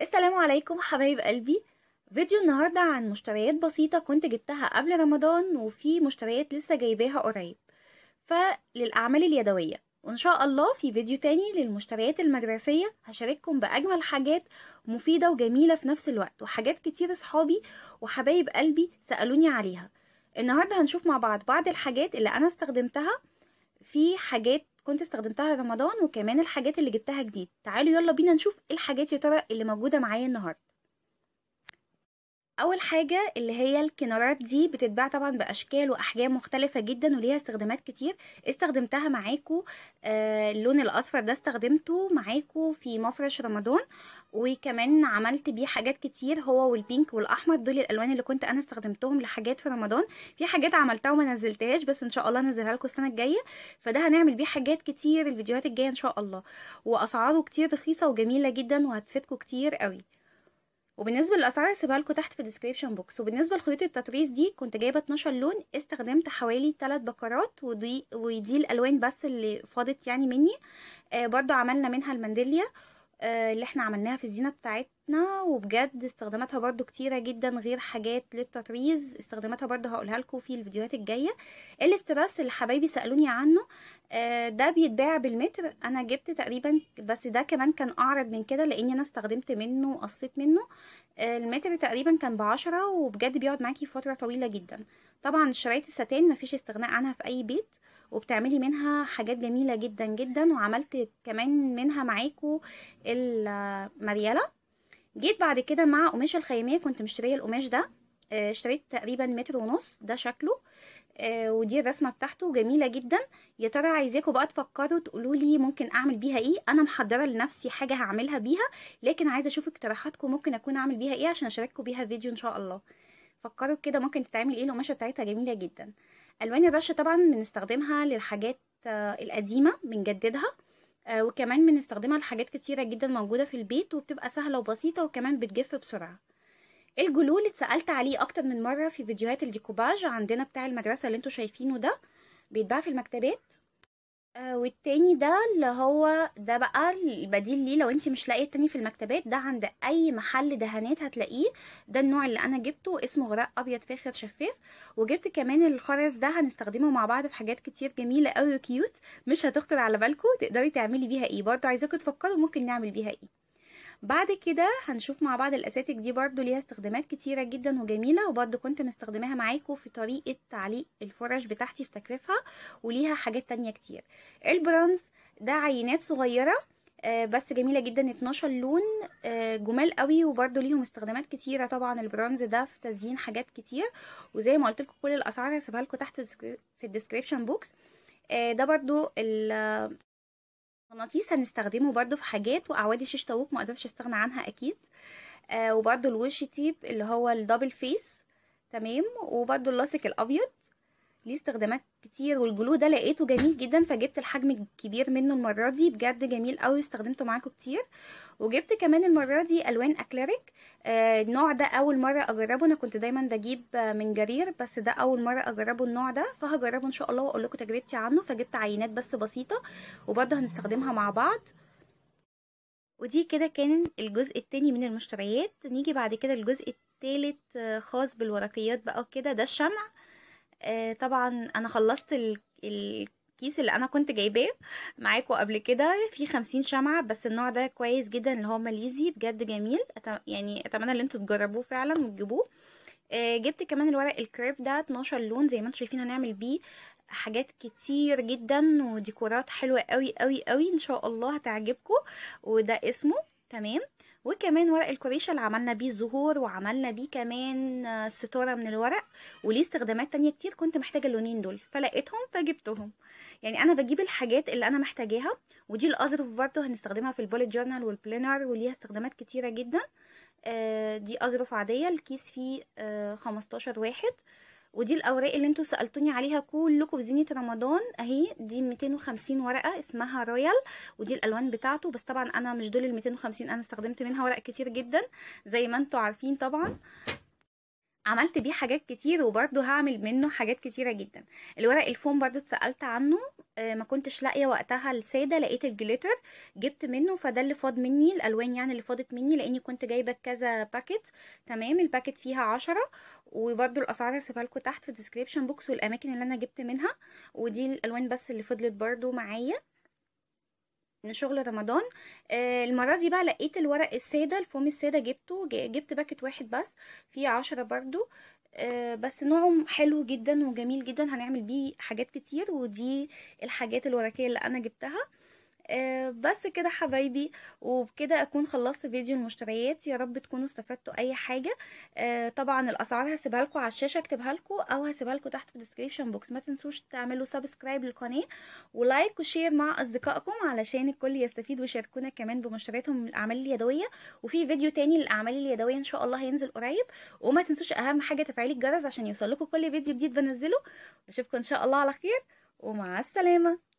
السلام عليكم حبايب قلبي. فيديو النهاردة عن مشتريات بسيطة كنت جبتها قبل رمضان، وفي مشتريات لسه جايباها قريب فللأعمال اليدوية. وإن شاء الله في فيديو تاني للمشتريات المدرسية هشارككم بأجمل حاجات مفيدة وجميلة في نفس الوقت، وحاجات كتير صحابي وحبايب قلبي سألوني عليها. النهاردة هنشوف مع بعض الحاجات اللي أنا استخدمتها، في حاجات كنت استخدمتها رمضان وكمان الحاجات اللي جبتها جديد. تعالوا يلا بينا نشوف ايه الحاجات يا ترى اللي موجودة معايا النهاردة. اول حاجة اللي هي الكنارات دي، بتتباع طبعا باشكال واحجام مختلفة جدا وليها استخدامات كتير. استخدمتها معاكو. اللون الاصفر ده استخدمته معاكو في مفرش رمضان، وكمان عملت بيه حاجات كتير، هو والبينك والاحمر، دول الالوان اللي كنت انا استخدمتهم لحاجات في رمضان. في حاجات عملتها وما نزلتهاش، بس ان شاء الله انزلها لكم السنة الجاية. فده هنعمل بيه حاجات كتير الفيديوهات الجاية ان شاء الله، واسعاره كتير رخيصة وجميلة جدا وهتفيدكم كتير قوي. وبالنسبه للاسعار هسيبها لكم تحت في الديسكريبشن بوكس. وبالنسبه لخيوط التطريز دي كنت جايبه 12 لون، استخدمت حوالي 3 بكرات، ودي الالوان بس اللي فاضت يعني مني. برضو عملنا منها المنديليا اللي احنا عملناها في الزينة بتاعتنا، وبجد استخداماتها برضو كتيرة جدا غير حاجات للتطريز. استخداماتها برضو هقولها لكم في الفيديوهات الجاية. الاستراس اللي حبايبي سألوني عنه، ده بيتباع بالمتر. انا جبت تقريبا، بس ده كمان كان اعرض من كده لاني انا استخدمت منه وقصيت منه. المتر تقريبا كان ب10، وبجد بيقعد معاكي فترة طويلة جدا. طبعا شرايط الستان مفيش استغناء عنها في اي بيت، وبتعملي منها حاجات جميلة جدا جدا. وعملت كمان منها معاكو المريالة. جيت بعد كده مع قماش الخيامية، كنت مشترية القماش ده. اشتريت تقريبا متر ونص، ده شكله. ودي الرسمة بتاعته جميلة جدا. يا ترى عايزاكم بقى تفكروا تقولوا لي ممكن اعمل بيها ايه. انا محضرة لنفسي حاجة هعملها بيها، لكن عايزة اشوف اقتراحاتكم ممكن اكون اعمل بيها ايه عشان اشارككم بيها فيديو ان شاء الله. فكروا كده ممكن تتعمل ايه. القماشة بتاعتها جميلة جدا. الوان الرش طبعا بنستخدمها للحاجات القديمة بنجددها. وكمان بنستخدمها لحاجات كتيرة جدا موجودة في البيت، وبتبقى سهلة وبسيطة وكمان بتجف بسرعة. الجلو اللي اتسألت عليه اكتر من مرة في فيديوهات الديكوباج عندنا بتاع المدرسة اللي انتوا شايفينه ده، بيتباع في المكتبات. والتاني ده اللي هو ده بقى البديل ليه لو انتي مش لاقيه التاني في المكتبات، ده عند اي محل دهانات هتلاقيه. ده النوع اللي انا جبته، اسمه غراء ابيض فاخر شفاف. وجبت كمان الخرز ده، هنستخدمه مع بعض في حاجات كتير جميله قوي وكيوت، مش هتخطر على بالكم تقدري تعملي بيها ايه. برضه عايزاكم تفكروا ممكن نعمل بيها ايه. بعد كده هنشوف مع بعض الاساتك دي، برضو ليها استخدامات كتيرة جدا وجميلة، وبرضو كنت مستخدماها معاكم في طريقة تعليق الفرش بتاعتي في تكريفها، وليها حاجات تانية كتير. البرونز ده عينات صغيرة بس جميلة جدا، 12 لون جمال قوي، وبرضو ليهم استخدامات كتيرة. طبعا البرونز ده في تزيين حاجات كتير، وزي ما قلت لكم كل الاسعار هسيبها لكم تحت في الديسكريبشن بوكس. ده برضو مغناطيس هنستخدمه برضو في حاجات، واعواد الشيش طاووق ما اقدرش استغنى عنها اكيد. وبرضو الوش تيب اللي هو الدبل فيس، تمام. وبرضو اللاصق الابيض ليه استخدامات كتير. والجلو ده لقيته جميل جدا فجبت الحجم الكبير منه المره دي، بجد جميل قوي استخدمته معاكم كتير. وجبت كمان المره دي الوان اكليريك. النوع ده اول مره اجربه. انا كنت دايما بجيب من جرير، بس ده اول مره اجربه النوع ده، فهجربه ان شاء الله واقول لكم تجربتي عنه. فجبت عينات بس بسيطه، وبرضه هنستخدمها مع بعض. ودي كده كان الجزء التاني من المشتريات. نيجي بعد كده الجزء التالت خاص بالورقيات بقى وكده. ده الشمع. طبعا انا خلصت الكيس اللي انا كنت جايباه معاكم قبل كده، فيه 50 شمعة، بس النوع ده كويس جدا اللي هو ماليزي، بجد جميل. يعني اتمنى ان انتوا تجربوه فعلا وتجيبوه. جبت كمان الورق الكريب ده 12 لون زي ما انتم شايفين، هنعمل بيه حاجات كتير جدا وديكورات حلوة قوي قوي قوي ان شاء الله هتعجبكم. وده اسمه، تمام. وكمان ورق الكوريشة اللي عملنا بيه الزهور، وعملنا بيه كمان ستارة من الورق. وليه استخدامات تانية كتير، كنت محتاجة اللونين دول فلقيتهم فجبتهم. يعني انا بجيب الحاجات اللي انا محتاجاها. ودي الاظرف برضه هنستخدمها في البوليت جورنال والبلينر، وليها استخدامات كتيرة جدا. دي اظرف عادية، الكيس فيه 15 واحد. ودي الاوراق اللي انتوا سألتوني عليها كلكم في زينة رمضان اهي، دي 250 ورقة اسمها رويال. ودي الالوان بتاعته، بس طبعا انا مش دول ال 250، انا استخدمت منها ورق كتير جدا زي ما انتوا عارفين طبعا. عملت بيه حاجات كتير، وبرضه هعمل منه حاجات كتيرة جدا. الورق الفوم برضه اتسألت عنه، ما كنتش لاقيه وقتها الساده، لقيت الجليتر جبت منه، فده اللي فاض مني، الالوان يعني اللي فاضت مني، لاني كنت جايبه كذا باكيت. تمام، الباكيت فيها 10، وبرضه الاسعار هسيبها لكم تحت في الديسكريبشن بوكس، والاماكن اللي انا جبت منها. ودي الالوان بس اللي فضلت برضه معايا من شغل رمضان. المرة دي بقى لقيت الورق السادة، الفوم السادة جبته، جبت باكت واحد بس، فيه 10 برضو. بس نوعه حلو جدا وجميل جدا، هنعمل بيه حاجات كتير، ودي الحاجات الورقية اللي انا جبتها. بس كده حبايبي، وبكده اكون خلصت فيديو المشتريات. يا رب تكونوا استفدتوا اي حاجه. طبعا الاسعار هسيبها لكم على الشاشه، اكتبها لكم او هسيبها لكم تحت في الديسكريبشن بوكس. ما تنسوش تعملوا سبسكرايب للقناه، ولايك وشير مع اصدقائكم علشان الكل يستفيد، ويشاركونا كمان بمشترياتهم من الاعمال اليدويه. وفي فيديو تاني للاعمال اليدويه ان شاء الله هينزل قريب. وما تنسوش اهم حاجه تفعيل الجرس عشان يوصلكم كل فيديو جديد بنزله. اشوفكم ان شاء الله على خير، ومع السلامه.